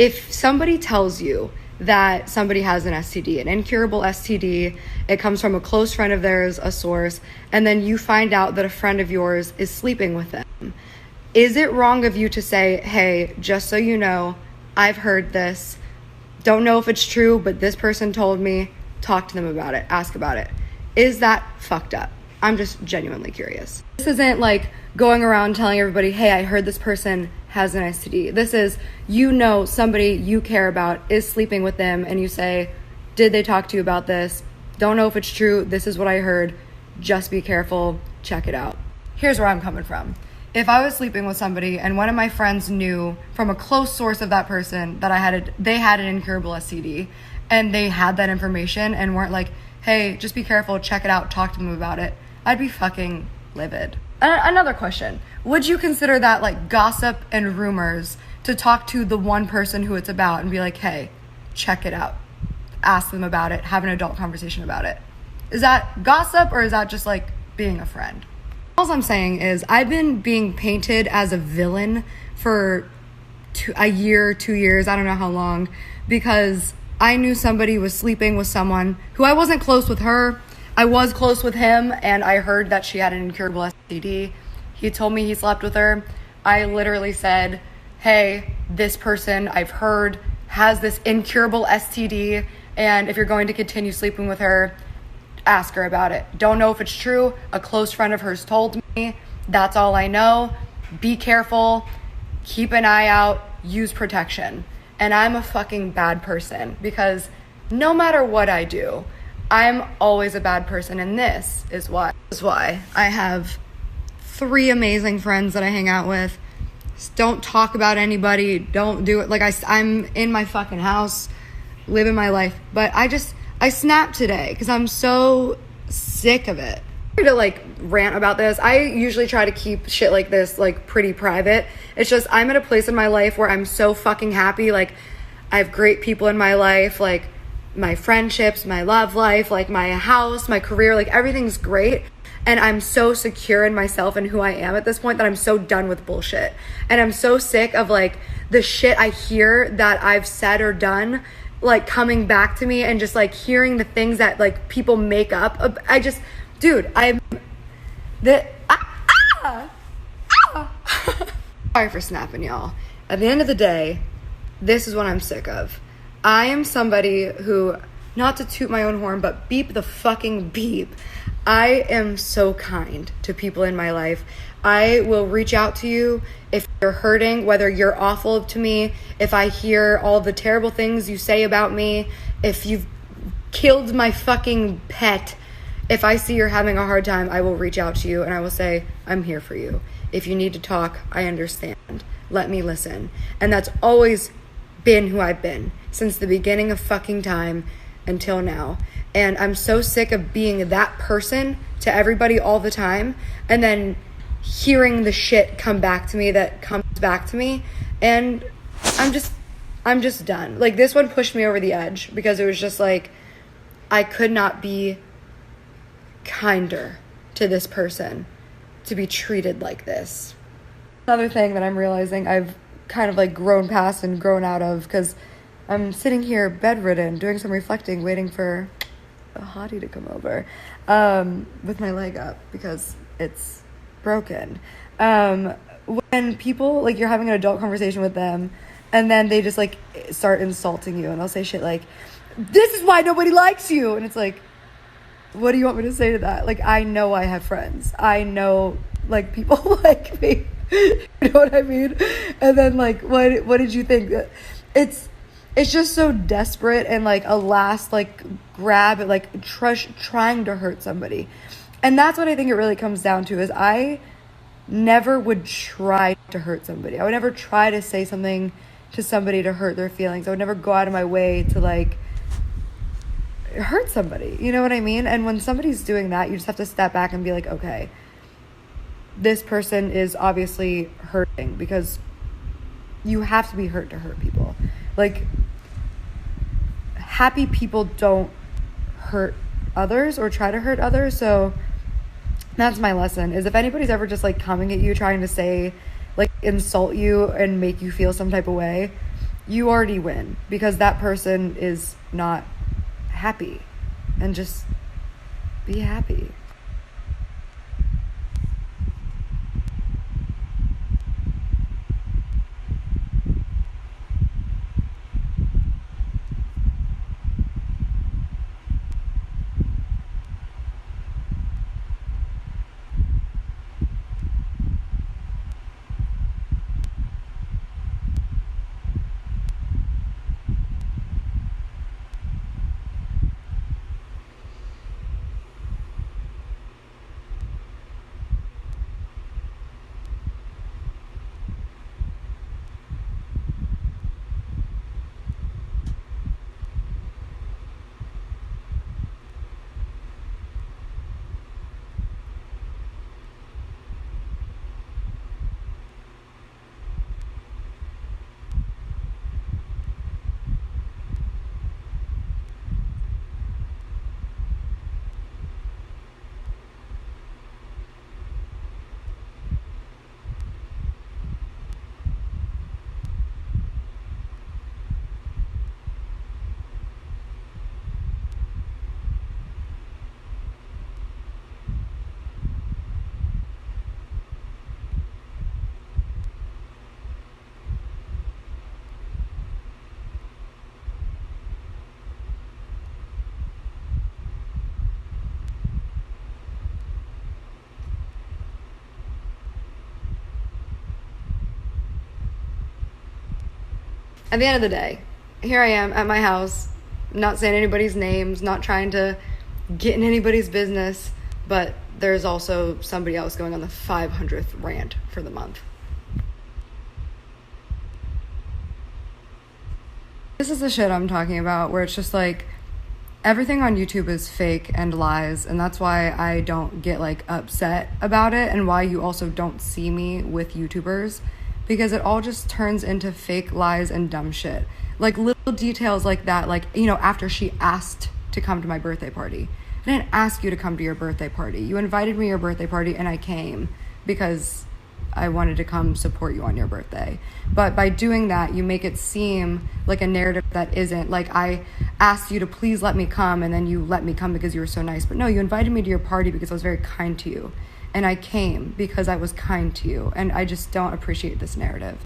if somebody tells you that somebody has an STD, an incurable STD, it comes from a close friend of theirs, a source, and then you find out that a friend of yours is sleeping with them, is it wrong of you to say, hey, just so you know, I've heard this, don't know if it's true, but this person told me, talk to them about it, ask about it? Is that fucked up? I'm just genuinely curious. This isn't like going around telling everybody, hey, I heard this person has an STD. This is, you know, somebody you care about is sleeping with them, and you say, did they talk to you about this? Don't know if it's true. This is what I heard. Just be careful. Check it out. Here's where I'm coming from. If I was sleeping with somebody and one of my friends knew from a close source of that person that they had an incurable STD, and they had that information and weren't like, hey, just be careful, check it out, talk to them about it, I'd be fucking livid. Another question. Would you consider that like gossip and rumors to talk to the one person who it's about and be like, hey, check it out, ask them about it, have an adult conversation about it? Is that gossip, or is that just like being a friend? All I'm saying is I've been being painted as a villain for a year, 2 years, I don't know how long, because I knew somebody was sleeping with someone who I wasn't close with her. I was close with him, and I heard that she had an incurable STD. He told me he slept with her. I literally said, hey, this person I've heard has this incurable STD, and if you're going to continue sleeping with her, ask her about it. Don't know if it's true. A close friend of hers told me. That's all I know. Be careful. Keep an eye out. Use protection. And I'm a fucking bad person, because no matter what I do, I'm always a bad person, and this is why. I have 3 amazing friends that I hang out with. Just don't talk about anybody. Don't do it. Like, I'm in my fucking house, living my life. But I snapped today because I'm so sick of it. To like rant about this, I usually try to keep shit like this like pretty private. It's just I'm at a place in my life where I'm so fucking happy. Like, I have great people in my life, like my friendships, my love life, like my house, my career, like everything's great. And I'm so secure in myself and who I am at this point that I'm so done with bullshit. And I'm so sick of like the shit I hear that I've said or done, like coming back to me, and just like hearing the things that like people make up. Sorry for snapping, y'all. At the end of the day, this is what I'm sick of. I am somebody who, not to toot my own horn, but beep the fucking beep, I am so kind to people in my life. I will reach out to you if you're hurting, whether you're awful to me, if I hear all the terrible things you say about me, if you've killed my fucking pet. If I see you're having a hard time, I will reach out to you and I will say, I'm here for you. If you need to talk, I understand. Let me listen. And that's always been who I've been since the beginning of fucking time until now. And I'm so sick of being that person to everybody all the time, and then hearing the shit come back to me that comes back to me. And I'm just done. Like, this one pushed me over the edge because it was just like, I could not be kinder to this person to be treated like this. Another thing that I'm realizing I've kind of like grown past and grown out of, because I'm sitting here bedridden doing some reflecting, waiting for a hottie to come over with my leg up because it's broken. When people, like, you're having an adult conversation with them and then they just like start insulting you, and I'll say shit like, this is why nobody likes you, and it's like, what do you want me to say to that? Like, I know I have friends. I know, like, people like me. You know what I mean? And then, like, what did you think? It's just so desperate and, like, a last, like, grab at, like, trying to hurt somebody. And that's what I think it really comes down to, is I never would try to hurt somebody. I would never try to say something to somebody to hurt their feelings. I would never go out of my way to, like, hurt somebody, you know what I mean? And when somebody's doing that, you just have to step back and be like, okay, this person is obviously hurting, because you have to be hurt to hurt people. Like, happy people don't hurt others or try to hurt others. So that's my lesson, is if anybody's ever just like coming at you trying to say, like, insult you and make you feel some type of way, you already win because that person is not happy. And just be happy. At the end of the day, here I am at my house, not saying anybody's names, not trying to get in anybody's business, but there's also somebody else going on the 500th rant for the month. This is the shit I'm talking about, where it's just like, everything on YouTube is fake and lies, and that's why I don't get like upset about it, and why you also don't see me with YouTubers, because it all just turns into fake lies and dumb shit. Like little details like that, like, you know, after she asked to come to my birthday party. I didn't ask you to come to your birthday party. You invited me to your birthday party and I came because I wanted to come support you on your birthday. But by doing that, you make it seem like a narrative that isn't. Like, I asked you to please let me come, and then you let me come because you were so nice. But no, you invited me to your party because I was very kind to you. And I came because I was kind to you. And I just don't appreciate this narrative.